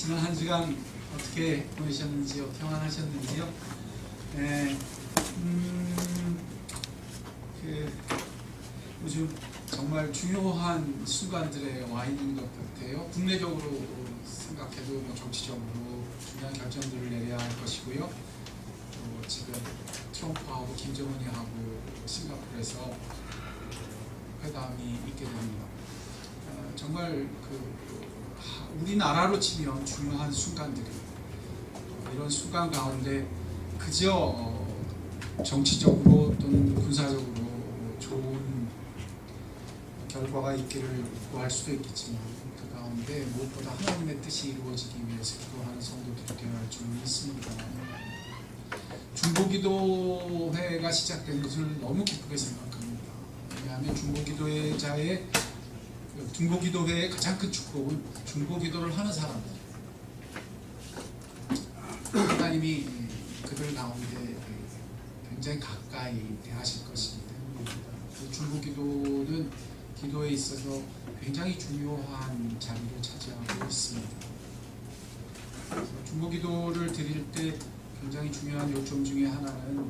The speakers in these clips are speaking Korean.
지난 한 주간 어떻게 보내셨는지요? 평안하셨는지요? 네, 요즘 정말 중요한 순간들에 와 있는 것 같아요. 국내적으로 생각해도 정치적으로 중요한 결정들을 내려야 할 것이고요. 또 지금 트럼프하고 김정은이 하고 싱가포르에서 회담이 있게 됩니다. 정말 우리나라로 치면 중요한 순간들이 이런 순간 가운데 그저 정치적으로 또는 군사적으로 좋은 결과가 있기를 구할 수도 있겠지만 그 가운데 무엇보다 하나님의 뜻이 이루어지기 위해서 기도하는 성도들이 되어야 할 줄 믿습니다. 중보기도회가 시작된 것을 너무 기쁘게 생각합니다. 왜냐하면 중보기도회의 가장 큰 축복은 중보기도를 하는 사람들, 하나님이 그들 가운데 굉장히 가까이 대하실 것이기 때문입니다. 중보기도는 기도에 있어서 굉장히 중요한 자리를 차지하고 있습니다. 중보기도를 드릴 때 굉장히 중요한 요점 중에 하나는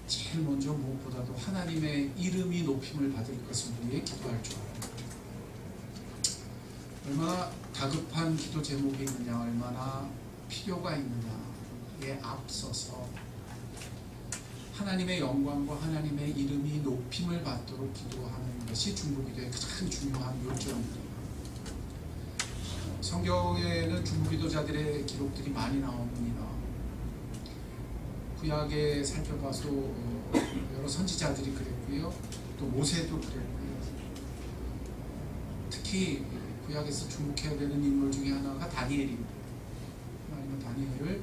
제일 먼저 무엇보다도 하나님의 이름이 높임을 받을 것을 위해 기도할 줄 알아야 합니다. 얼마나 다급한 기도 제목이 있느냐, 얼마나 필요가 있느냐에 앞서서 하나님의 영광과 하나님의 이름이 높임을 받도록 기도하는 것이 중보기도의 가장 중요한 요점입니다. 성경에는 중보기도자들의 기록들이 많이 나옵니다. 구약에 살펴봐서 여러 선지자들이 그랬고요. 또 모세도 그랬고요. 특히 구약에서 주목해야 되는 인물 중에 하나가 다니엘입니다. 하나님은 다니엘을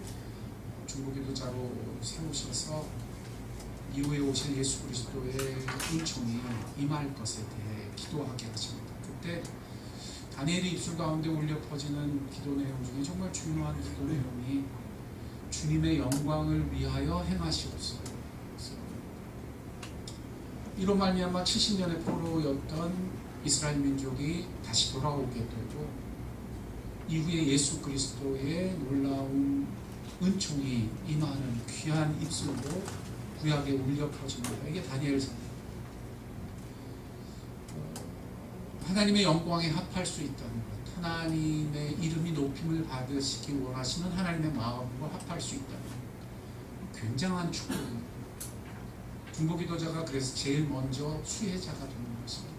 중보기도자로 세우셔서 이후에 오실 예수 그리스도의 은총이 임할 것에 대해 기도하게 하십니다. 그때 다니엘의 입술 가운데 울려 퍼지는 기도 내용 중에 정말 중요한 기도 내용이 주님의 영광을 위하여 행하시옵소서. 이로 말미암아 70년의 포로였던 이스라엘 민족이 다시 돌아오게 되고 이후에 예수 그리스도의 놀라운 은총이 임하는 귀한 입술로 구약에 울려 퍼집니다. 이게 다니엘 선입니다. 하나님의 영광에 합할 수 있다는 것, 하나님의 이름이 높임을 받으시기 원하시는 하나님의 마음과 합할 수 있다는 것, 굉장한 축복입니다. 중보기도자가 그래서 제일 먼저 수혜자가 되는 것입니다.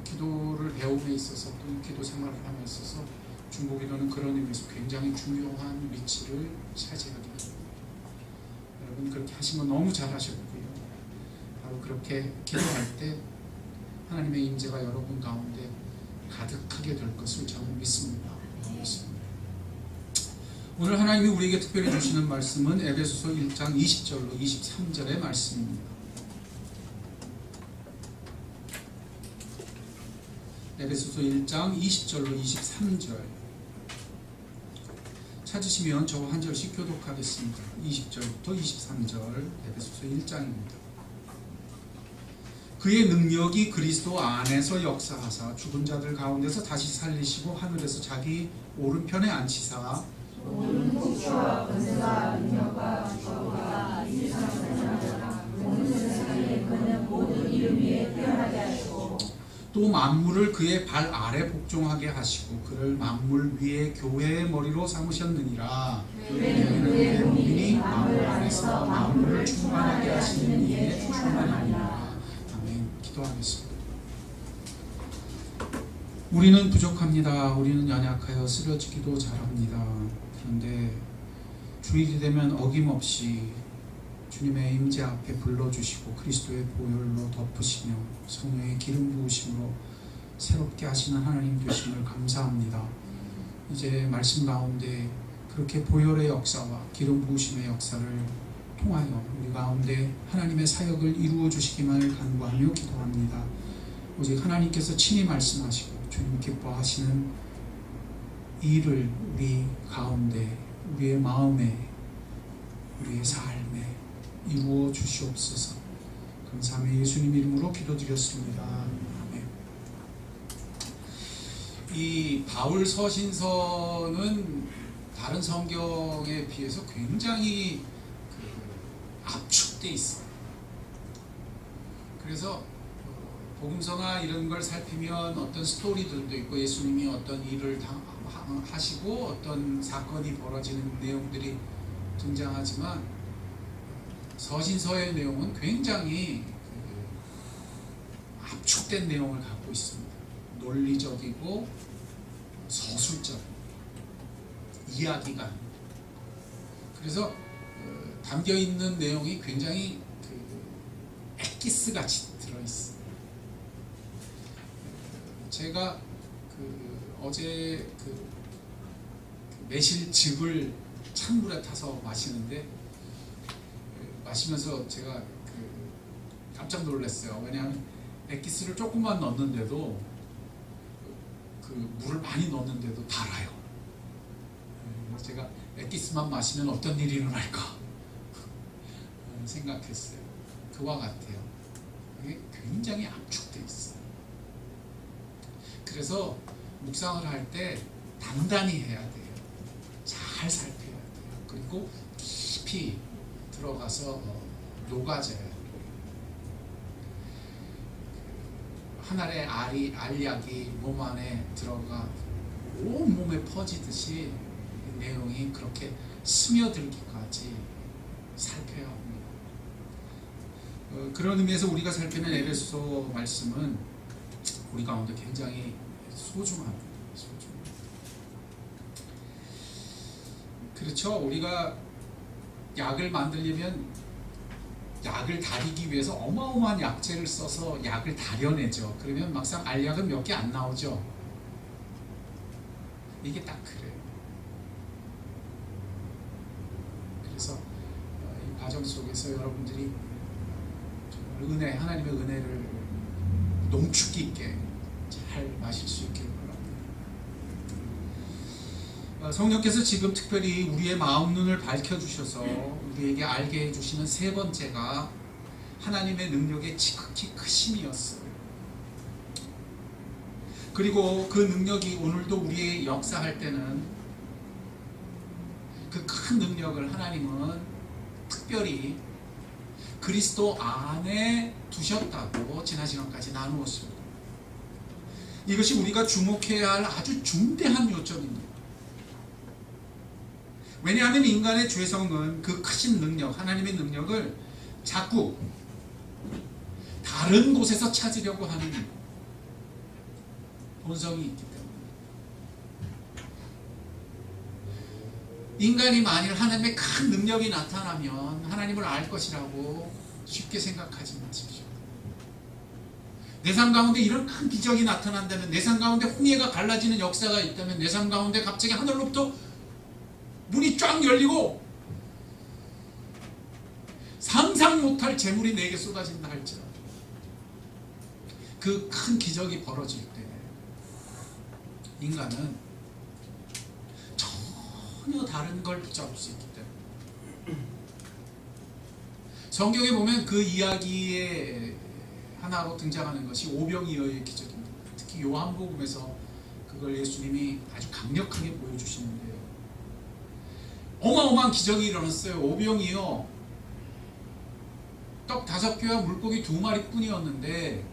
기도를 배움에 있어서 또 기도 생활을 함에 있어서 중보기도는 그런 의미에서 굉장히 중요한 위치를 차지하게 됩니다. 여러분 그렇게 하신 건 너무 잘하셨고요. 바로 그렇게 기도할 때 하나님의 임재가 여러분 가운데 가득하게 될 것을 저는 믿습니다. 오늘 하나님이 우리에게 특별히 주시는 말씀은 에베소서 1장 20절로 23절의 말씀입니다. 에베소서 1장 20절로 23절 찾으시면 저와 한 절씩 교독하겠습니다. 20절부터 23절 에베소서 1장입니다. 그의 능력이 그리스도 안에서 역사하사 죽은 자들 가운데서 다시 살리시고 하늘에서 자기 오른편에 앉히사 모든 복수와 권세와 능력과 주권과 이 세상 사람들과 온 세상에 그는 모든 이름 위에 뛰어나게 하시고 또 만물을 그의 발 아래 복종하게 하시고 그를 만물 위에 교회의 머리로 삼으셨느니라. 교회는 그의 몸이니 만물 안에서 만물을 충만하게 하시는 이의 충만하니라. 아멘. 기도하겠습니다. 우리는 부족합니다. 우리는 연약하여 쓰러지기도 잘합니다. 그런데 주일이 되면 어김없이 주님의 임재 앞에 불러주시고 그리스도의 보혈로 덮으시며 성령의 기름 부으심으로 새롭게 하시는 하나님 되심을 감사합니다. 이제 말씀 가운데 그렇게 보혈의 역사와 기름 부으심의 역사를 통하여 우리 가운데 하나님의 사역을 이루어 주시기만을 간구하며 기도합니다. 오직 하나님께서 친히 말씀하시고 주님 기뻐하시는 일을 우리 가운데, 우리의 마음에, 우리의 삶에 이루어 주시옵소서. 감사하며 예수님 이름으로 기도드렸습니다. 아멘. 이 바울 서신서는 다른 성경에 비해서 굉장히 압축돼 있어요. 그래서 복음서나 이런 걸 살피면 어떤 스토리들도 있고 예수님이 어떤 일을 하시고 어떤 사건이 벌어지는 내용들이 등장하지만 서신서의 내용은 굉장히 압축된 내용을 갖고 있습니다. 논리적이고 서술적 이야기가. 그래서 담겨있는 내용이 굉장히 엑기스 같이 들어있어요. 제가 어제 매실즙을 찬물에 타서 마시는데 마시면서 제가 깜짝 놀랐어요. 왜냐하면 엑기스를 조금만 넣는데도 물을 많이 넣는데도 달아요. 제가 엑기스만 마시면 어떤 일이 일어날까 생각했어요. 그와 같아요. 이게 굉장히 압축되어 있어요. 그래서 묵상을 할 때 단단히 해야 돼요. 잘 살펴야 돼요. 그리고 깊이 들어가서 녹아져야 돼요. 한 알의 알약이 몸 안에 들어가 온 몸에 퍼지듯이 내용이 그렇게 스며들기까지 살펴야 합니다. 그런 의미에서 우리가 살피는 에베소 말씀은 우리 가운데 굉장히 소중합니다. 그렇죠. 우리가 약을 만들려면 약을 다리기 위해서 어마어마한 약재를 써서 약을 다려내죠. 그러면 막상 알약은 몇 개 안 나오죠. 이게 딱 그래요. 그래서 이 과정 속에서 여러분들이 정말 하나님의 은혜를 농축 있게 잘 마실 수 있기를 바랍니다. 성령께서 지금 특별히 우리의 마음 눈을 밝혀주셔서 우리에게 알게 해주시는 세 번째가 하나님의 능력의 지극히 크심이었어요. 그리고 그 능력이 오늘도 우리의 역사할 때는 그 큰 능력을 하나님은 특별히 그리스도 안에 두셨다고 지난 시간까지 나누었습니다. 이것이 우리가 주목해야 할 아주 중대한 요점입니다. 왜냐하면 인간의 죄성은 그 크신 능력, 하나님의 능력을 자꾸 다른 곳에서 찾으려고 하는 본성이 있기 때문에 인간이 만일 하나님의 큰 능력이 나타나면 하나님을 알 것이라고 쉽게 생각하지 마십시오. 내 삶 가운데 이런 큰 기적이 나타난다면, 내 삶 가운데 홍해가 갈라지는 역사가 있다면, 내 삶 가운데 갑자기 하늘로부터 문이 쫙 열리고 상상 못할 재물이 내게 쏟아진다 할지라도 그 큰 기적이 벌어질 때 인간은 전혀 다른 걸 붙잡을 수 있기 때문에 성경에 보면 그 이야기의 하나로 등장하는 것이 오병이어의 기적입니다. 특히 요한복음에서 그걸 예수님이 아주 강력하게 보여주시는데요. 어마어마한 기적이 일어났어요. 오병이어 떡 5개와 물고기 2마리 뿐이었는데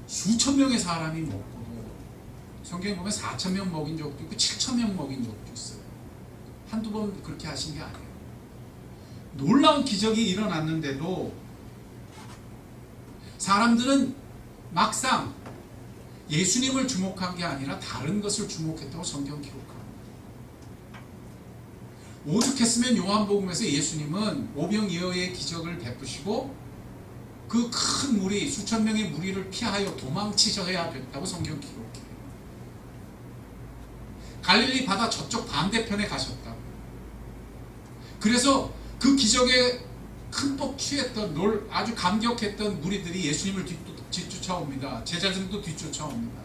수천 명의 사람이 먹고, 성경에 보면 4,000명 먹인 적도 있고 7,000명 먹인 적도 있어요. 한두 번 그렇게 하신 게 아니에요. 놀라운 기적이 일어났는데도 사람들은 막상 예수님을 주목한 게 아니라 다른 것을 주목했다고 성경 기록합니다. 오죽했으면 요한복음에서 예수님은 오병이어의 기적을 베푸시고 그 큰 무리, 수천 명의 무리를 피하여 도망치셔야 됐다고 성경 기록해요. 갈릴리 바다 저쪽 반대편에 가셨다고. 그래서 그 기적에 흠뻑 취했던, 아주 감격했던 무리들이 예수님을 뒤쫓아옵니다. 제자들도 뒤쫓아옵니다.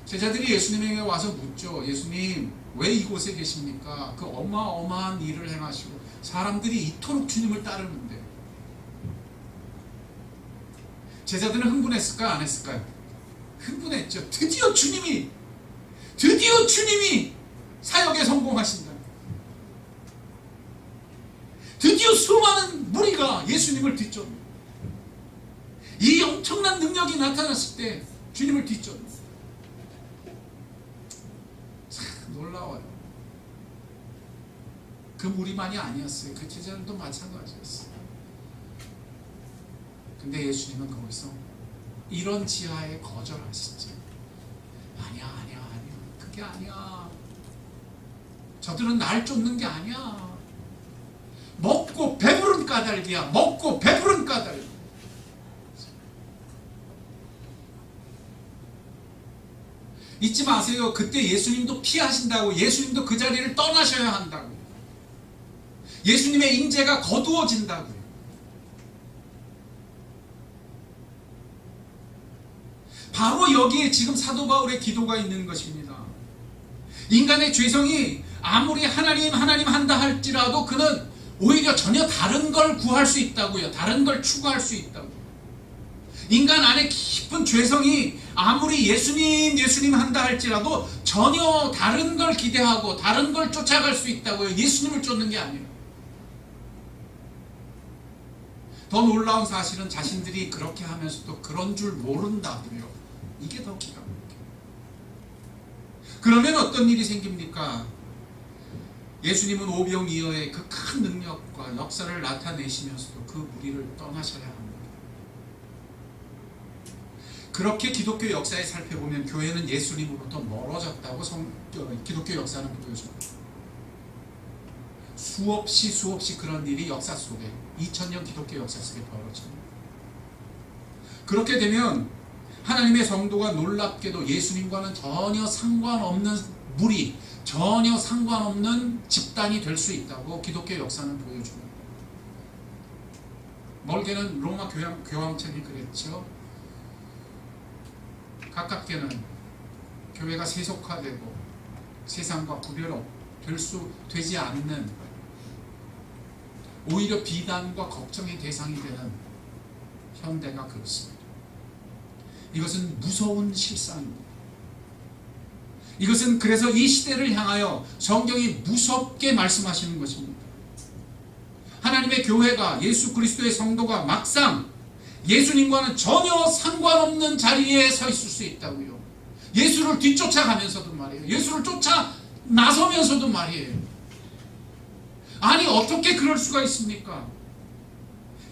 제자들이 예수님에게 와서 묻죠. 예수님, 왜 이곳에 계십니까? 그 어마어마한 일을 행하시고 사람들이 이토록 주님을 따르는데. 제자들은 흥분했을까요? 안 했을까요? 흥분했죠. 드디어 주님이 사역에 성공하신다. 드디어 수많은 무리가 예수님을 뒤쫓는, 이 엄청난 능력이 나타났을 때 주님을 뒤쫓는, 참 놀라워요. 그 무리만이 아니었어요. 그 제자들도 마찬가지였어요. 근데 예수님은 거기서 이런 지하에 거절하시죠. 아니야. 그게 아니야. 저들은 날 쫓는 게 아니야. 먹고 배부른 까닭이야. 먹고 배부른 까닭. 잊지 마세요. 그때 예수님도 피하신다고, 예수님도 그 자리를 떠나셔야 한다고, 예수님의 임재가 거두어진다고요. 바로 여기에 지금 사도 바울의 기도가 있는 것입니다. 인간의 죄성이 아무리 하나님 한다 할지라도 그는 오히려 전혀 다른 걸 구할 수 있다고요. 다른 걸 추구할 수 있다고요. 인간 안에 깊은 죄성이 아무리 예수님 한다 할지라도 전혀 다른 걸 기대하고 다른 걸 쫓아갈 수 있다고요. 예수님을 쫓는 게 아니에요. 더 놀라운 사실은 자신들이 그렇게 하면서도 그런 줄 모른다고요. 이게 더 기가 막혀요. 그러면 어떤 일이 생깁니까? 예수님은 오병이어의 그 큰 능력과 역사를 나타내시면서도 그 무리를 떠나셔야 합니다. 그렇게 기독교 역사에 살펴보면 교회는 예수님으로부터 멀어졌다고 기독교 역사는 보여줍니다. 수없이 그런 일이 역사 속에, 2000년 기독교 역사 속에 벌어집니다. 그렇게 되면 하나님의 성도가 놀랍게도 예수님과는 전혀 상관없는 무리, 전혀 상관없는 집단이 될 수 있다고 기독교 역사는 보여줍니다. 멀게는 로마 교황청이 그랬죠. 가깝게는 교회가 세속화되고 세상과 되지 않는, 오히려 비난과 걱정의 대상이 되는 현대가 그렇습니다. 이것은 무서운 실상입니다. 이것은 그래서 이 시대를 향하여 성경이 무섭게 말씀하시는 것입니다. 하나님의 교회가, 예수 그리스도의 성도가 막상 예수님과는 전혀 상관없는 자리에 서 있을 수 있다고요. 예수를 뒤쫓아가면서도 말이에요. 예수를 쫓아 나서면서도 말이에요. 아니 어떻게 그럴 수가 있습니까?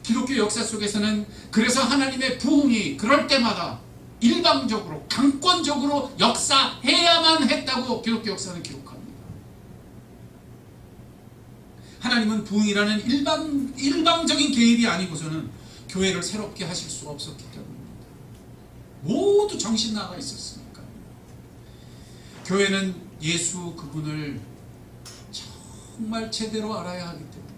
기독교 역사 속에서는 그래서 하나님의 부흥이 그럴 때마다 일방적으로 강권적으로 역사해야만 했다고 기독교 역사는 기록합니다. 하나님은 부흥이라는 일방적인 개입이 아니고서는 교회를 새롭게 하실 수 없었기 때문입니다. 모두 정신 나가 있었으니까. 교회는 예수 그분을 정말 제대로 알아야 하기 때문입니다.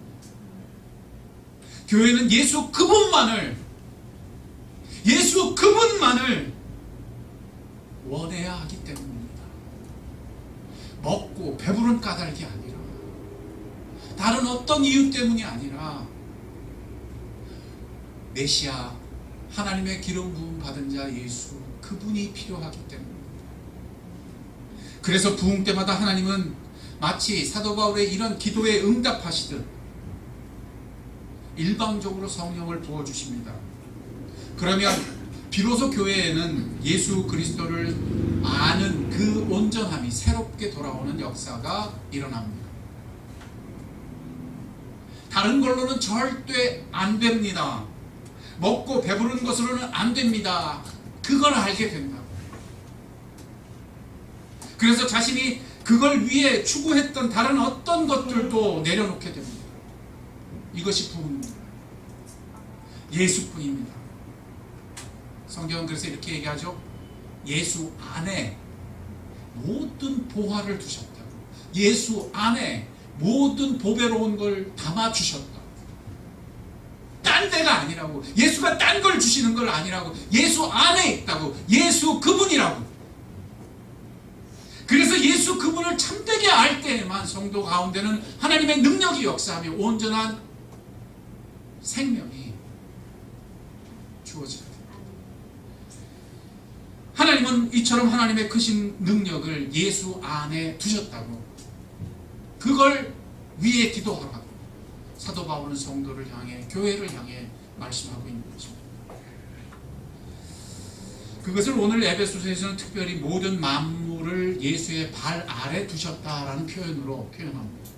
교회는 예수 그분만을 원해야 하기 때문입니다. 먹고 배부른 까닭이 아니라, 다른 어떤 이유 때문이 아니라 메시아, 하나님의 기름 부음 받은 자 예수 그분이 필요하기 때문입니다. 그래서 부흥 때마다 하나님은 마치 사도 바울의 이런 기도에 응답하시듯 일방적으로 성령을 부어주십니다. 그러면 비로소 교회에는 예수 그리스도를 아는 그 온전함이 새롭게 돌아오는 역사가 일어납니다. 다른 걸로는 절대 안 됩니다. 먹고 배부른 것으로는 안 됩니다. 그걸 알게 된다고. 그래서 자신이 그걸 위해 추구했던 다른 어떤 것들도 내려놓게 됩니다. 이것이 부흥입니다. 예수뿐입니다. 성경은 그래서 이렇게 얘기하죠. 예수 안에 모든 보화를 두셨다고. 예수 안에 모든 보배로운 걸 담아주셨다. 딴 데가 아니라고. 예수가 딴 걸 주시는 걸 아니라고. 예수 안에 있다고. 예수 그분이라고. 그래서 예수 그분을 참되게 알 때에만 성도 가운데는 하나님의 능력이 역사하며 온전한 생명이 주어집니다. 하나님 하나님은 이처럼 하나님의 크신 능력을 예수 안에 두셨다고, 그걸 위에 기도하라고 사도 바울은 성도를 향해, 교회를 향해 말씀하고 있는 것입니다. 그것을 오늘 에베소서에서는 특별히 모든 만물을 예수의 발 아래 두셨다라는 표현으로 표현합니다.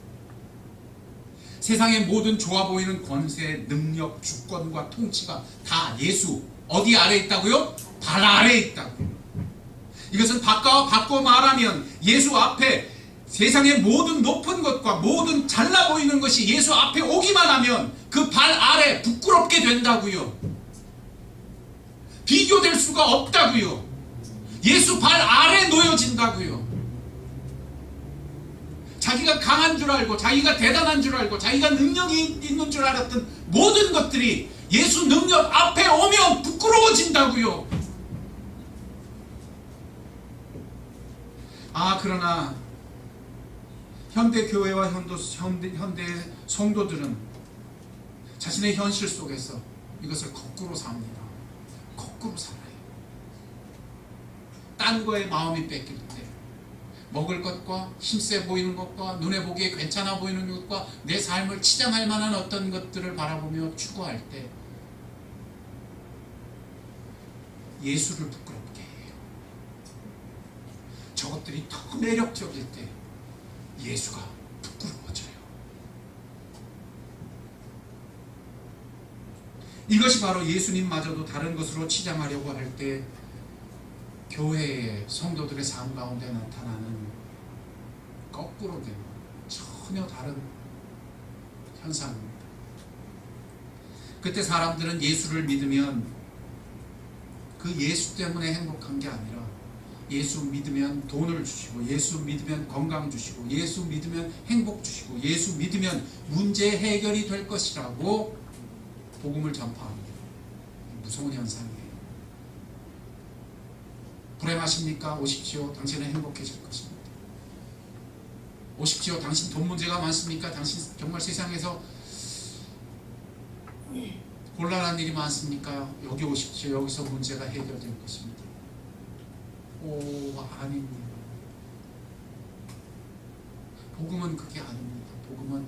세상의 모든 좋아 보이는 권세, 능력, 주권과 통치가 다 예수 어디 아래 있다고요? 발 아래 있다고요. 이것은 바꿔 말하면 예수 앞에 세상의 모든 높은 것과 모든 잘나 보이는 것이 예수 앞에 오기만 하면 그 발 아래 부끄럽게 된다고요. 비교될 수가 없다고요. 예수 발 아래 놓여진다고요. 자기가 강한 줄 알고, 자기가 대단한 줄 알고, 자기가 능력이 있는 줄 알았던 모든 것들이 예수 능력 앞에 오면 부끄러워진다고요. 그러나 현대 교회와 현대 성도들은 자신의 현실 속에서 이것을 거꾸로 삽니다. 거꾸로 살아요. 딴 거에 마음이 뺏길 때, 먹을 것과 힘세 보이는 것과 눈에 보기에 괜찮아 보이는 것과 내 삶을 치장할 만한 어떤 것들을 바라보며 추구할 때 예수를 부끄럽게 해요. 저것들이 더 매력적일 때 예수가 부끄러워져요. 이것이 바로 예수님마저도 다른 것으로 치장하려고 할 때 교회의 성도들의 삶 가운데 나타나는 거꾸로 되는 전혀 다른 현상입니다. 그때 사람들은 예수를 믿으면 그 예수 때문에 행복한 게 아니라 예수 믿으면 돈을 주시고, 예수 믿으면 건강 주시고, 예수 믿으면 행복 주시고, 예수 믿으면 문제 해결이 될 것이라고 복음을 전파합니다. 무서운 현상이에요. 불행하십니까? 오십시오. 당신은 행복해질 것입니다. 오십시오. 당신 돈 문제가 많습니까? 당신 정말 세상에서 곤란한 일이 많습니까? 여기 오십시오. 여기서 문제가 해결될 것입니다. 아닙니다. 복음은 그게 아닙니다. 복음은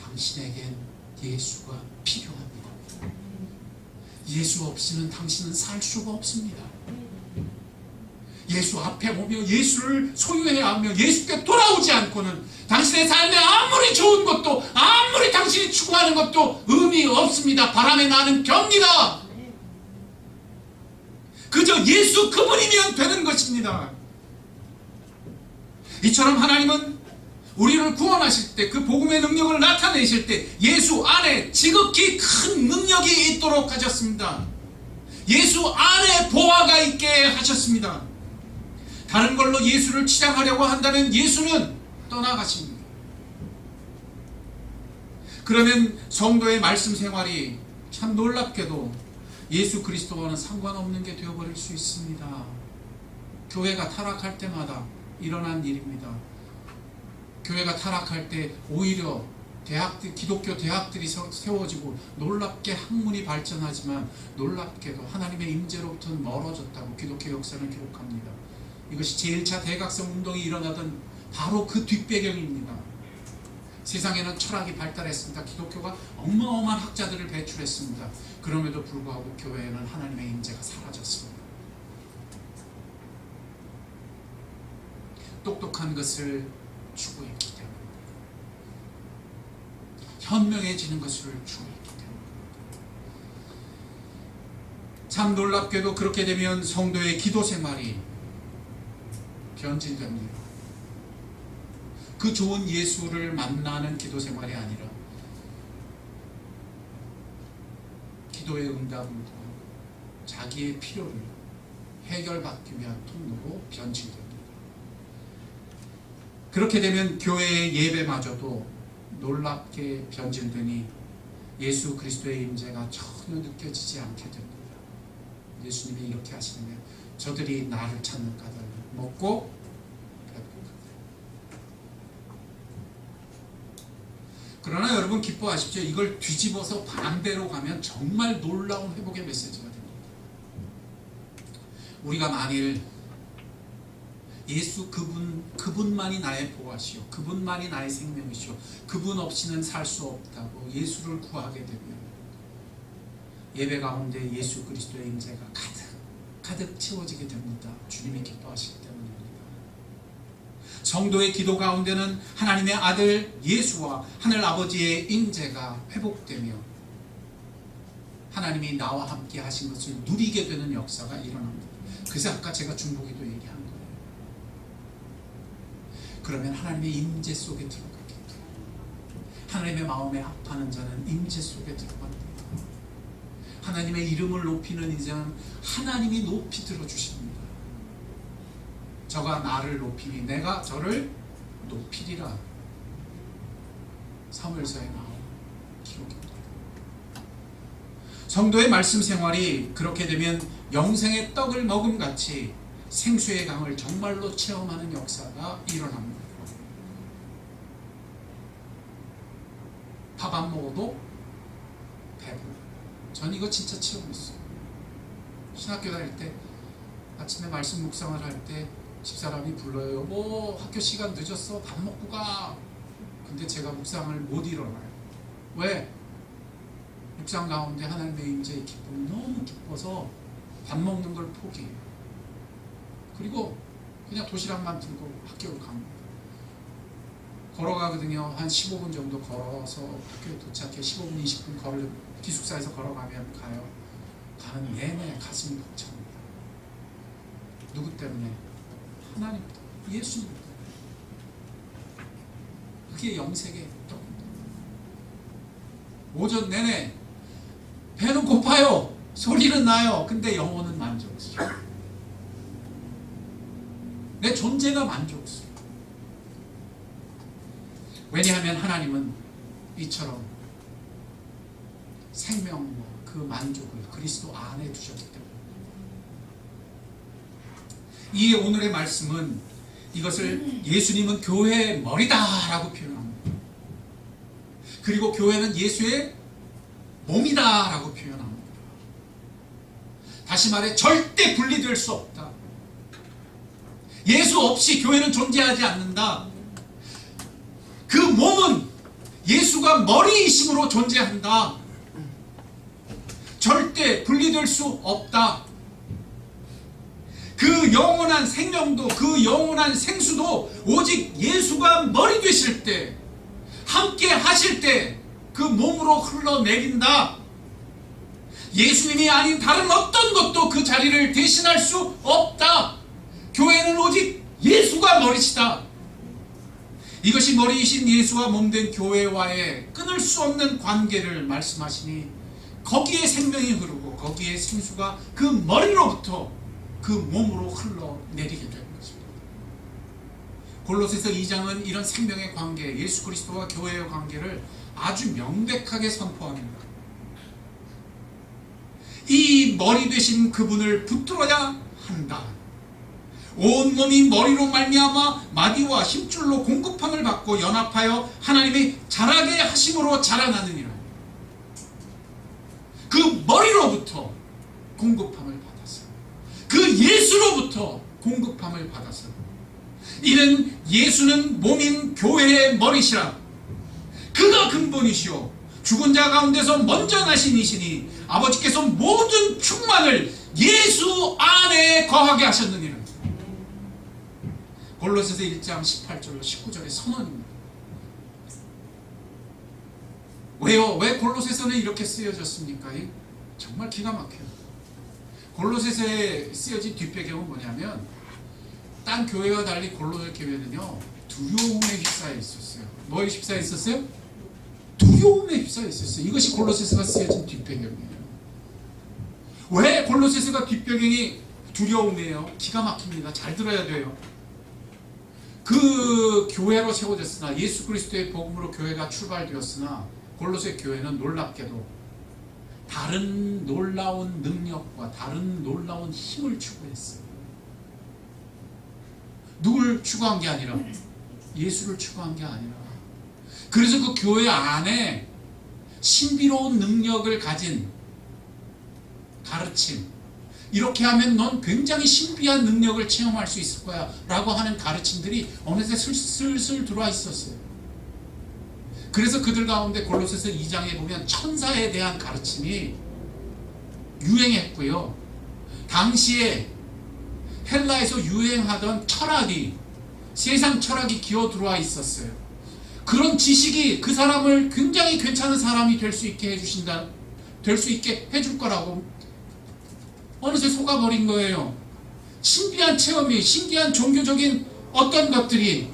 당신에겐 예수가 필요합니다. 예수 없이는 당신은 살 수가 없습니다. 예수 앞에 오며 예수를 소유해야 하며 예수께 돌아오지 않고는 당신의 삶에 아무리 좋은 것도, 아무리 당신이 추구하는 것도 의미 없습니다. 바람에 나는 병니다. 그저 예수 그분이면 되는 것입니다. 이처럼 하나님은 우리를 구원하실 때, 그 복음의 능력을 나타내실 때 예수 안에 지극히 큰 능력이 있도록 하셨습니다. 예수 안에 보화가 있게 하셨습니다. 다른 걸로 예수를 치장하려고 한다면 예수는 떠나가십니다. 그러면 성도의 말씀 생활이 참 놀랍게도 예수 그리스도와는 상관없는 게 되어버릴 수 있습니다. 교회가 타락할 때마다 일어난 일입니다. 교회가 타락할 때 오히려 기독교 대학들이 세워지고 놀랍게 학문이 발전하지만 놀랍게도 하나님의 임재로부터는 멀어졌다고 기독교 역사는 기록합니다. 이것이 제1차 대각성 운동이 일어나던 바로 그 뒷배경입니다. 세상에는 철학이 발달했습니다. 기독교가 어마어마한 학자들을 배출했습니다. 그럼에도 불구하고 교회에는 하나님의 임재가 사라졌습니다. 똑똑한 것을 추구했기 때문에, 현명해지는 것을 추구했기 때문에. 참 놀랍게도 그렇게 되면 성도의 기도 생활이 변질됩니다. 그 좋은 예수를 만나는 기도 생활이 아니라 기도의 응답과 자기의 필요를 해결받기 위한 통로로 변질됩니다. 그렇게 되면 교회의 예배마저도 놀랍게 변질되니 예수 그리스도의 임재가 전혀 느껴지지 않게 됩니다. 예수님이 이렇게 하시는데, 저들이 나를 찾는 까닭을 먹고 배부르다. 그러나 여러분 기뻐하십시오. 이걸 뒤집어서 반대로 가면 정말 놀라운 회복의 메시지가 됩니다. 우리가 만일 예수 그분만이 나의 보호하시오, 그분만이 나의 생명이시오, 그분 없이는 살 수 없다고 예수를 구하게 되면 예배 가운데 예수 그리스도의 임재가 가득 채워지게 됩니다. 주님이 기뻐하시기 때문입니다. 성도의 기도 가운데는 하나님의 아들 예수와 하늘 아버지의 임재가 회복되며 하나님이 나와 함께 하신 것을 누리게 되는 역사가 일어납니다. 그래서 아까 제가 중보기도 얘기한 거예요. 그러면 하나님의 임재 속에 들어가게 돼요. 하나님의 마음에 아파하는 자는 임재 속에 들어갑니다. 하나님의 이름을 높이는 이자는 하나님이 높이 들어주십니다. 저가 나를 높이니 내가 저를 높이리라. 사무엘서에 나온 기록입니다. 성도의 말씀 생활이 그렇게 되면 영생의 떡을 먹음같이 생수의 강을 정말로 체험하는 역사가 일어납니다. 밥 안 먹어도 배불러. 전 이거 진짜 체험했어요. 신학교 다닐 때 아침에 말씀 묵상을 할 때 집사람이 불러요. 여보, 학교 시간 늦었어. 밥 먹고 가. 근데 제가 묵상을 못 일어나요. 왜? 묵상 가운데 하나님의 임재의 기쁨이 너무 기뻐서 밥 먹는 걸 포기해요. 그리고 그냥 도시락만 들고 학교를 갑니다. 걸어가거든요. 한 15분 정도 걸어서 학교에 도착해 15분, 20분 기숙사에서 걸어가면 가요. 가는 내내 가슴이 벅찹니다. 누구 때문에? 하나님입니다. 예수입니다. 그게 영생의 떡입니다. 오전 내내 배는 고파요. 소리는 나요. 근데 영혼은 만족스러워. 내 존재가 만족스러워. 왜냐하면 하나님은 이처럼 생명과 그 만족을 그리스도 안에 두셨기 때문에. 이 오늘의 말씀은 이것을 예수님은 교회의 머리다라고 표현합니다. 그리고 교회는 예수의 몸이다라고 표현합니다. 다시 말해 절대 분리될 수 없다. 예수 없이 교회는 존재하지 않는다. 그 몸은 예수가 머리이심으로 존재한다. 절대 분리될 수 없다. 그 영원한 생명도 그 영원한 생수도 오직 예수가 머리 되실 때, 함께 하실 때 그 몸으로 흘러내린다. 예수님이 아닌 다른 어떤 것도 그 자리를 대신할 수 없다. 교회는 오직 예수가 머리시다. 이것이 머리이신 예수와 몸된 교회와의 끊을 수 없는 관계를 말씀하시니 거기에 생명이 흐르고 거기에 생수가 그 머리로부터 그 몸으로 흘러내리게 되는 것입니다. 골로새서 2장은 이런 생명의 관계, 예수 그리스도와 교회의 관계를 아주 명백하게 선포합니다. 이 머리 되신 그분을 붙들어야 한다. 온몸이 머리로 말미암아 마디와 힘줄로 공급함을 받고 연합하여 하나님이 자라게 하심으로 자라나느니라. 그 머리로부터 공급함을 받았어. 그 예수로부터 공급함을 받았어. 이는 예수는 몸인 교회의 머리시라. 그가 근본이시오 죽은 자 가운데서 먼저 나신 이시니 아버지께서 모든 충만을 예수 안에 거하게 하셨느니라. 골로새서 1장 18절로 19절의 선언입니다. 왜요? 왜 골로새서는 이렇게 쓰여졌습니까? 정말 기가 막혀요. 골로새서에 쓰여진 뒷배경은 뭐냐면 딴 교회와 달리 골로새 교회는요 두려움에 휩싸여 있었어요. 뭐에 휩싸여 있었어요? 두려움에 휩싸여 있었어요. 이것이 골로새서가 쓰여진 뒷배경이에요. 왜 골로새서가 뒷배경이 두려움이에요? 기가 막힙니다. 잘 들어야 돼요. 그 교회로 세워졌으나 예수 그리스도의 복음으로 교회가 출발되었으나 골로새 교회는 놀랍게도 다른 놀라운 능력과 다른 놀라운 힘을 추구했어요. 누굴 추구한 게 아니라 예수를 추구한 게 아니라, 그래서 그 교회 안에 신비로운 능력을 가진 가르침, 이렇게 하면 넌 굉장히 신비한 능력을 체험할 수 있을 거야 라고 하는 가르침들이 어느새 슬슬 들어와 있었어요. 그래서 그들 가운데 골로새서 2장에 보면 천사에 대한 가르침이 유행했고요. 당시에 헬라에서 유행하던 철학이, 세상 철학이 기어 들어와 있었어요. 그런 지식이 그 사람을 굉장히 괜찮은 사람이 될 수 있게 해줄 거라고 어느새 속아버린 거예요. 신비한 체험이, 신기한 종교적인 어떤 것들이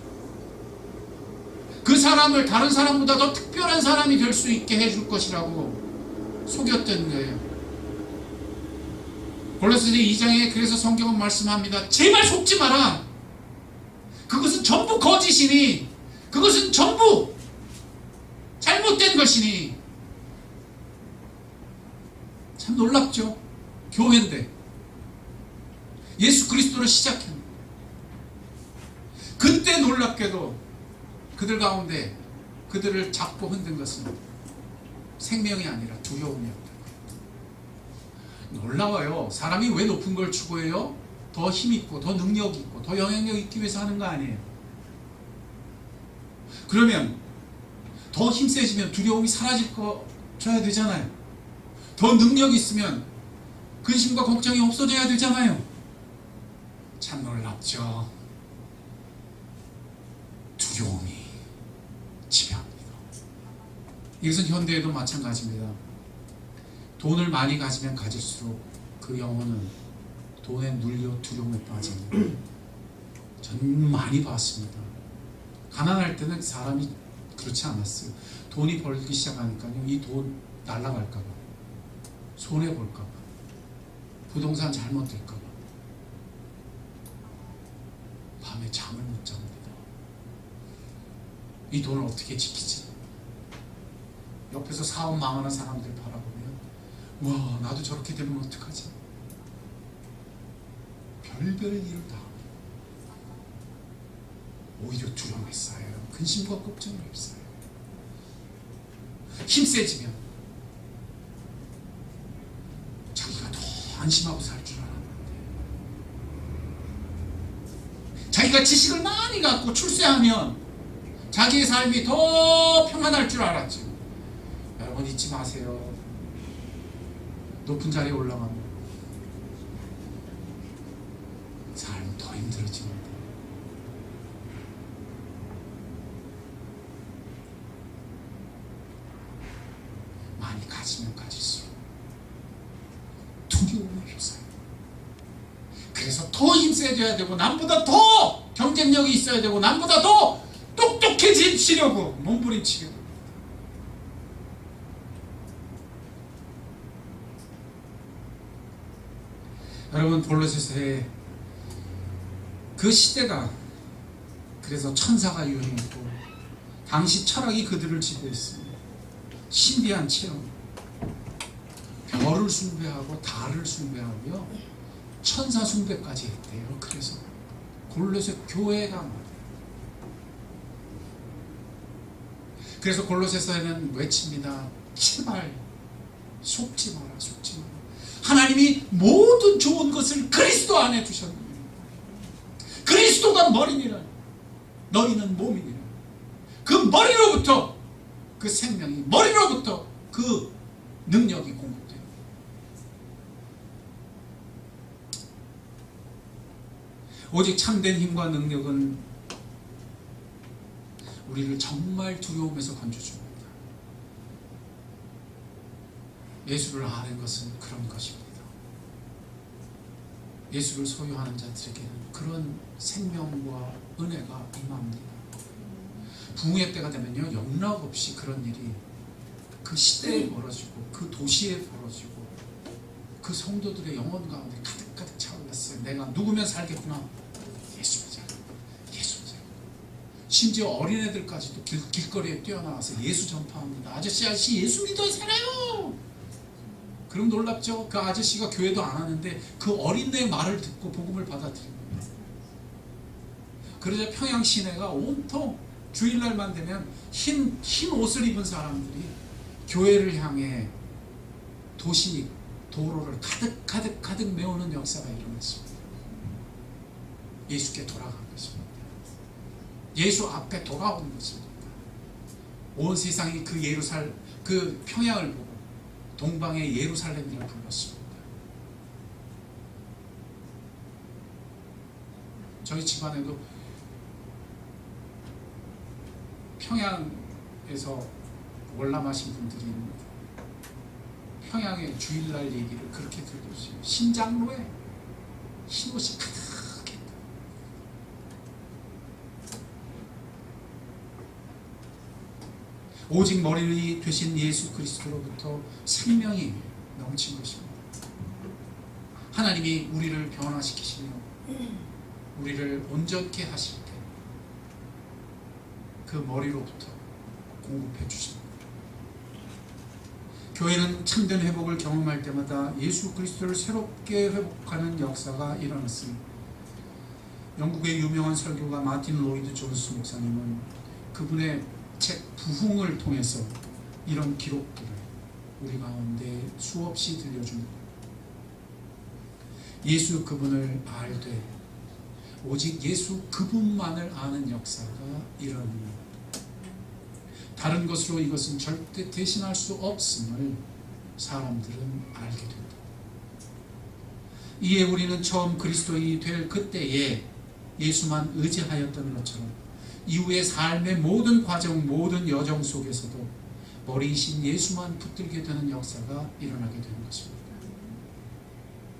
그 사람을 다른 사람보다 더 특별한 사람이 될 수 있게 해줄 것이라고 속였던 거예요. 골로새서 2장에 그래서 성경은 말씀합니다. 제발 속지 마라. 그것은 전부 거짓이니, 그것은 전부 잘못된 것이니. 참 놀랍죠? 교회인데 예수 그리스도를 시작했는데, 그때 놀랍게도 그들 가운데 그들을 잡고 흔든 것은 생명이 아니라 두려움이었다. 놀라워요. 사람이 왜 높은 걸 추구해요? 더 힘있고 더 능력 있고 더 영향력 있기 위해서 하는 거 아니에요. 그러면 더 힘세지면 두려움이 사라져야 되잖아요. 더 능력 있으면 근심과 걱정이 없어져야 되잖아요. 참 놀랍죠. 두려움이 지배합니다. 이것은 현대에도 마찬가지입니다. 돈을 많이 가지면 가질수록 그 영혼은 돈에 눌려 두려움에 빠집니다. 전 많이 봤습니다. 가난할 때는 사람이 그렇지 않았어요. 돈이 벌기 시작하니까요, 이 돈 날아갈까봐, 손해볼까봐, 부동산 잘못될까봐 밤에 잠을 못 잡니다. 이 돈을 어떻게 지키지? 옆에서 사업 망하는 사람들 바라보면 와, 나도 저렇게 되면 어떡하지? 별별 일을 다 오히려 두려움에 쌓여요. 근심과 걱정이 없어요. 힘세지면 자기가 더 안심하고 살 줄 알았는데, 자기가 지식을 많이 갖고 출세하면 자기의 삶이 더 평안할 줄 알았죠. 여러분 잊지 마세요. 높은 자리에 올라가면 삶은 더 힘들어집니다. 많이 가지면 가질수록 두려움을 휩싸요. 그래서 더 힘세져야 되고, 남보다 더 경쟁력이 있어야 되고, 남보다 더 똑똑해지려고 몸부림치려고. 여러분, 골로새서의 그 시대가 그래서 천사가 유행했고, 당시 철학이 그들을 지배했습니다. 신비한 체험, 별을 숭배하고 달을 숭배하고요, 천사 숭배까지 했대요. 그래서 골로새 교회가 말이에요. 그래서 골로새서에는 외칩니다. 제발 속지 마라, 속지 마라. 하나님이 모든 좋은 것을 그리스도 안에 두셨느니라. 그리스도가 머리니라. 너희는 몸이니라. 그 머리로부터 그 생명이, 머리로부터 그 능력이 공급돼요. 오직 참된 힘과 능력은 우리를 정말 두려움에서 건져줍니다. 예수를 아는 것은 그런 것입니다. 예수를 소유하는 자들에게는 그런 생명과 은혜가 임합니다. 부흥의 때가 되면요, 영락없이 그런 일이 그 시대에 벌어지고, 그 도시에 벌어지고, 그 성도들의 영혼 가운데 가득가득 차올랐어요. 내가 누구면 살겠구나. 예수자, 예수자. 심지어 어린애들까지도 길거리에 뛰어나와서 예수 전파합니다. 아저씨 예수 믿어 살아요. 그럼 놀랍죠? 그 아저씨가 교회도 안 하는데 그 어린애의 말을 듣고 복음을 받아들입니다. 그러자 평양 시내가 온통 주일날만 되면 흰 옷을 입은 사람들이 교회를 향해 도시 도로를 가득 메우는 역사가 일어났습니다. 예수께 돌아간 것입니다. 예수 앞에 돌아오는 것입니다. 온 세상이 그 평양을 보고 동방의 예루살렘이라 불렀습니다. 저희 집안에도 평양에서 월남하신 분들이 있는데 평양의 주일날 얘기를 그렇게 들려주세요. 신장로에 흰옷이 가득했다. 오직 머리 되신 예수 그리스도로부터 생명이 넘친 것입니다. 하나님이 우리를 변화시키시며 우리를 온전케 하실 때 그 머리로부터 공급해 주십니다. 교회는 참된 회복을 경험할 때마다 예수 그리스도를 새롭게 회복하는 역사가 일어났습니다. 영국의 유명한 설교가 마틴 로이드 존스 목사님은 그분의 책 부흥을 통해서 이런 기록들을 우리 가운데 수없이 들려줍니다. 예수 그분을 알되 오직 예수 그분만을 아는 역사가 일어납니다. 다른 것으로 이것은 절대 대신할 수 없음을 사람들은 알게 된다. 이에 우리는 처음 그리스도인이 될 그때에 예수만 의지하였던 것처럼 이후의 삶의 모든 과정, 모든 여정 속에서도 머리이신 예수만 붙들게 되는 역사가 일어나게 되는 것입니다.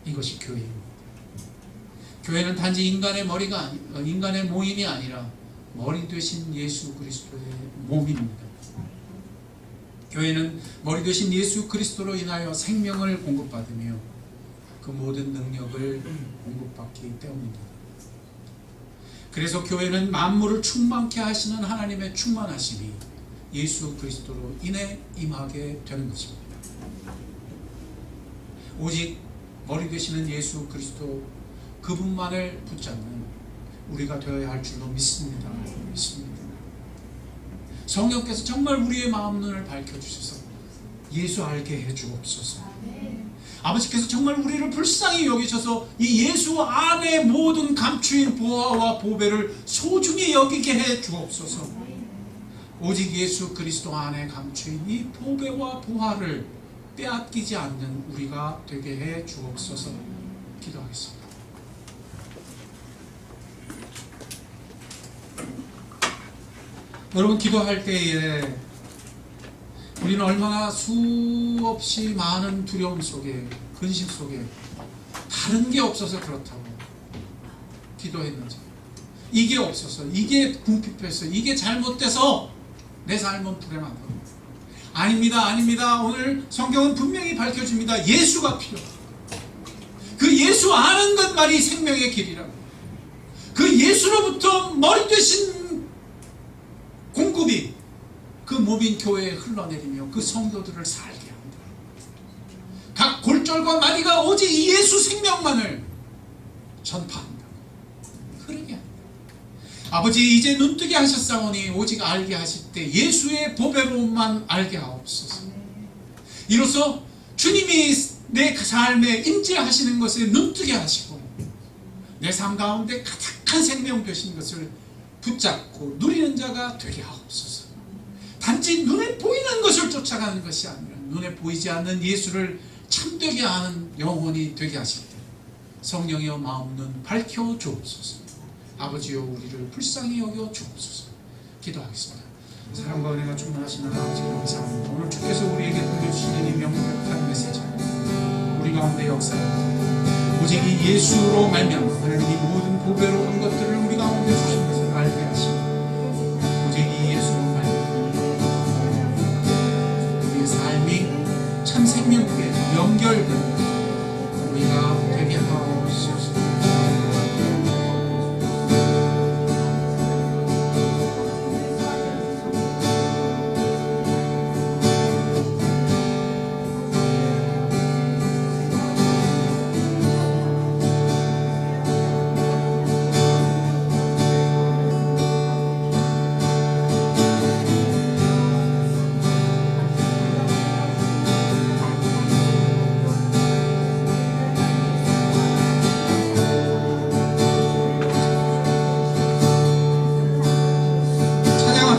이것이 교회입니다. 교회는 단지 인간의 모임이 아니라 머리 되신 예수 그리스도의 몸입니다. 교회는 머리 되신 예수 그리스도로 인하여 생명을 공급받으며 그 모든 능력을 공급받기 때문입니다. 그래서 교회는 만물을 충만케 하시는 하나님의 충만하심이 예수 그리스도로 인해 임하게 되는 것입니다. 오직 머리 되시는 예수 그리스도 그분만을 붙잡는 우리가 되어야 할 줄로 믿습니다. 성령께서 정말 우리의 마음 눈을 밝혀주셔서 예수 알게 해주옵소서. 아버지께서 정말 우리를 불쌍히 여기셔서 이 예수 안에 모든 감추인 보화와 보배를 소중히 여기게 해주옵소서. 오직 예수 그리스도 안에 감추인 이 보배와 보화를 빼앗기지 않는 우리가 되게 해주옵소서. 기도하겠습니다. 여러분, 기도할 때에 우리는 얼마나 수없이 많은 두려움 속에, 근심 속에 다른 게 없어서 그렇다고 기도했는지, 이게 없어서, 이게 궁핍해서, 이게 잘못돼서 내 삶은 불행하다고. 아닙니다. 오늘 성경은 분명히 밝혀줍니다. 예수가 필요하다. 그 예수 아는 것만이 생명의 길이라고. 그 예수로부터 머리 되신 공급이 그 몸인 교회에 흘러내리며 그 성도들을 살게 합니다. 각 골절과 마디가 오직 이 예수 생명만을 전파합니다. 그러게 합니다. 아버지, 이제 눈뜨게 하셨사오니 오직 알게 하실 때 예수의 보배로만 알게 하옵소서. 이로써 주님이 내 삶에 임재하시는 것에 눈뜨게 하시고 내 삶 가운데 가득한 생명 되신 것을 붙잡고 누리는 자가 되게 하옵소서. 단지 눈에 보이는 것을 쫓아가는 것이 아니라 눈에 보이지 않는 예수를 참되게 하는 영혼이 되게 하실 때 성령이여 마음 눈 밝혀 주옵소서. 아버지여 우리를 불쌍히 여겨 주옵소서. 기도하겠습니다. 사랑과 은혜가 충만하시는 아버지 감사합니다. 오늘 주께서 우리에게 들려주시는 이 명백한 메시지 우리 가운데 역사합니다. 오직 이 예수로 말미암아 하나님이 모든 보배로운 것들을 우리 가운데 주신 것을 알게 하시고 오직 이 예수로 말미암아 우리의 삶이 참 생명에 연결된 우리가 되게 하옵소서.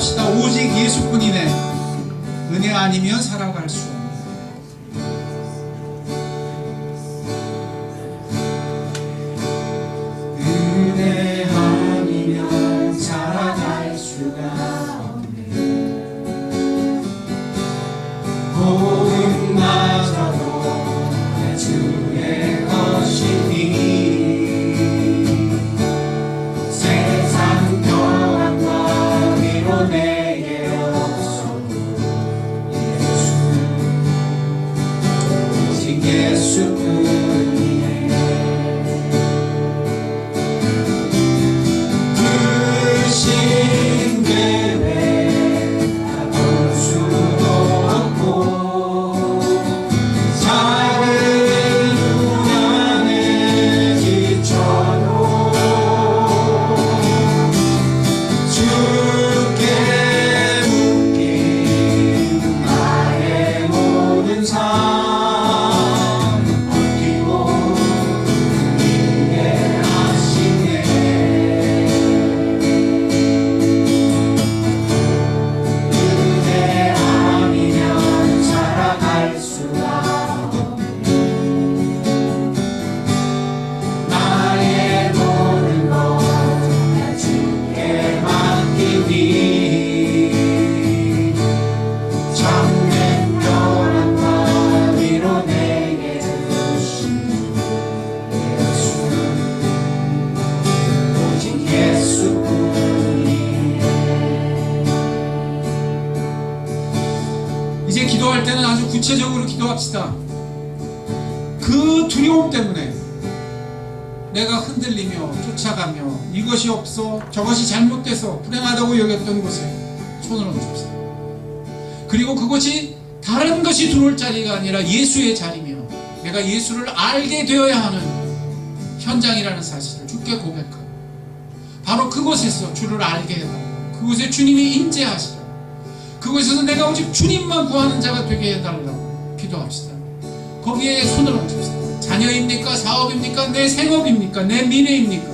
기도합시다. 오직 예수뿐이네. 은혜 아니면 살아갈 수 없네. 은혜 아니면 살아갈 수가 없네. 모든마저도 주의 것이니 세상 평안과 위로 내게 없어도 오직 예수뿐이네. 이제 기도할 때는 아주 구체적으로 기도합시다. 그 두려움 때문에 내가 흔들리며 쫓아가며 이것이 없어 저것이 잘못돼서 불행하다고 여겼던 곳에 손을 얹읍시다. 그리고 그것이 다른 것이 들어올 자리가 아니라 예수의 자리며 내가 예수를 알게 되어야 하는 현장이라는 사실을 주께 고백하고 바로 그곳에서 주를 알게 해달라고, 그곳에 주님이 임재하시라, 그곳에서 내가 오직 주님만 구하는 자가 되게 해달라고 기도합시다. 거기에 손을 얹읍시다. 자녀입니까? 사업입니까? 내 생업입니까? 내 미래입니까?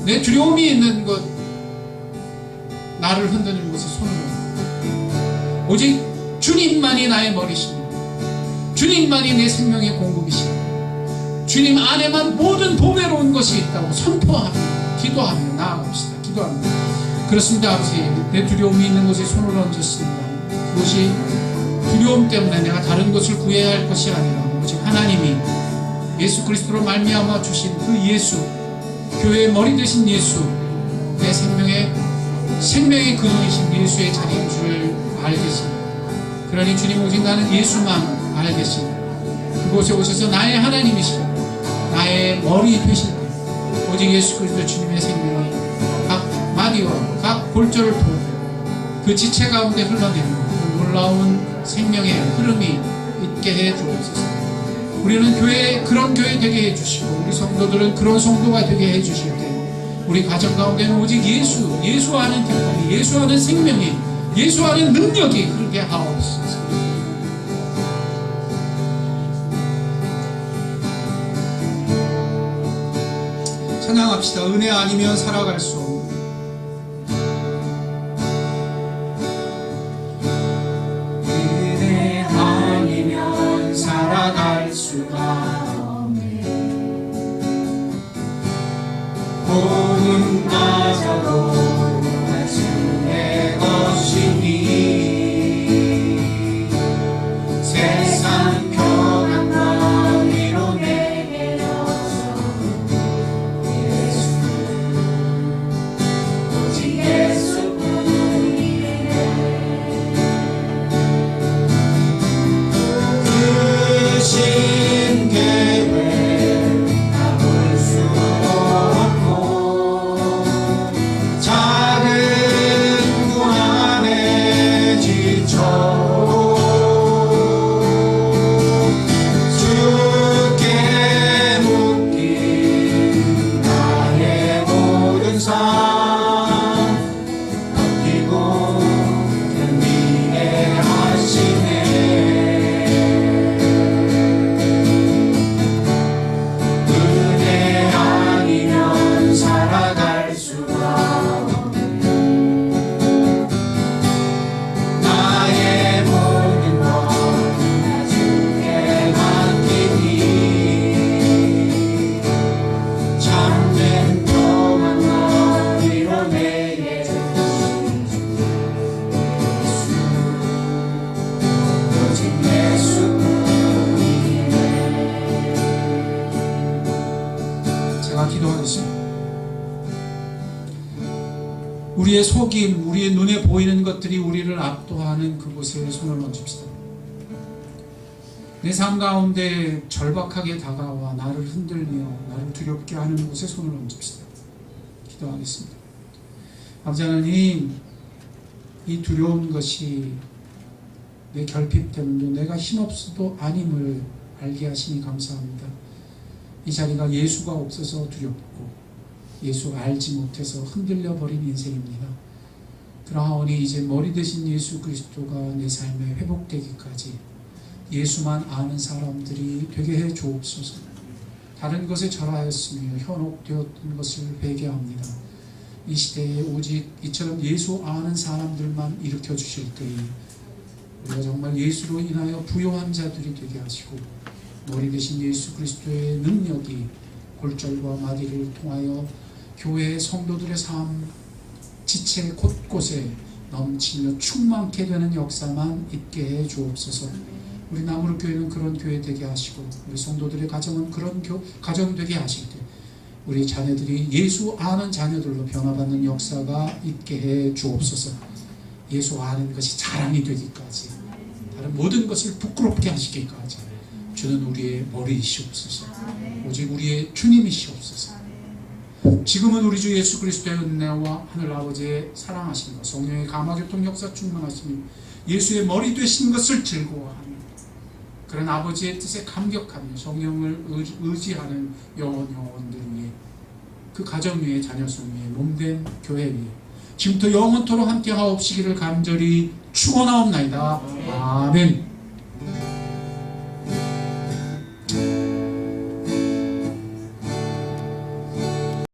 내 두려움이 있는 것, 나를 흔드는 곳에 손을 얹고 오직 주님만이 나의 머리십니다. 주님만이 내 생명의 공급이십니다. 주님 안에만 모든 보배로운 것이 있다고 선포하며 기도하며 나아갑시다. 기도합니다. 그렇습니다. 아버지, 내 두려움이 있는 곳에 손을 얹었습니다. 그것이 두려움 때문에 내가 다른 것을 구해야 할 것이 아니라 오직 하나님이 예수 그리스도로 말미암아 주신 그 예수, 교회의 머리 되신 예수, 내 생명의 근원이신 예수의 자리인 줄을 알겠습니다. 그러니 주님, 오직 나는 예수만 알겠습니다. 그곳에 오셔서 나의 하나님이시라, 나의 머리 되실 때 오직 예수 그리스도 주님의 생명이 각 마디와 각 골절을 통해 그 지체 가운데 흘러내리는 그 놀라운 생명의 흐름이 있게 해 주옵소서. 우리는 그런 교회 되게 해주시고 우리 성도들은 그런 성도가 되게 해주실 때 우리 가정 가운데는 오직 예수 아는 기쁨이, 예수 아는 생명이, 예수 아는 능력이 흐르게 하옵소서. 찬양합시다. 은혜 아니면 살아갈 수 없는 살아갈 수가 없네. 고문마저도 주의 것이니 세상 평안과 위로 내게 없어 예수 우리의 속임, 우리의 눈에 보이는 것들이 우리를 압도하는 그곳에 손을 얹읍시다. 내 삶 가운데 절박하게 다가와 나를 흔들며 나를 두렵게 하는 곳에 손을 얹읍시다. 기도하겠습니다. 아버지 하나님, 이 두려운 것이 내 결핍 때문도 내가 힘없어도 아님을 알게 하시니 감사합니다. 이 자리가 예수가 없어서 두렵고 예수 알지 못해서 흔들려 버린 인생입니다. 그러하오니 이제 머리 대신 예수 그리스도가 내 삶에 회복되기까지 예수만 아는 사람들이 되게 해 주옵소서. 다른 것에 절하였으며 현혹되었던 것을 회개합니다. 이 시대에 오직 이처럼 예수 아는 사람들만 일으켜 주실 때에 우리가 정말 예수로 인하여 부요한 자들이 되게 하시고 머리 대신 예수 그리스도의 능력이 골절과 마디를 통하여 교회의 성도들의 삶 지체 곳곳에 넘치며 충만케 되는 역사만 있게 해 주옵소서. 우리 나무르교회는 그런 교회 되게 하시고 우리 성도들의 가정은 그런 가정 되게 하실 때 우리 자녀들이 예수 아는 자녀들로 변화받는 역사가 있게 해 주옵소서. 예수 아는 것이 자랑이 되기까지 다른 모든 것을 부끄럽게 하시기까지 주는 우리의 머리이시옵소서. 오직 우리의 주님이시옵소서. 지금은 우리 주 예수 그리스도의 은혜와 하늘 아버지의 사랑하심과 성령의 감화교통 역사 충만하심이 예수의 머리 되신 것을 즐거워하며 그런 아버지의 뜻에 감격하며 성령을 의지하는 영혼들 위해 그 가정 위에 자녀수 위에 몸된 교회 위에 지금부터 영원토록 함께 하옵시기를 간절히 축원하옵나이다. 아멘.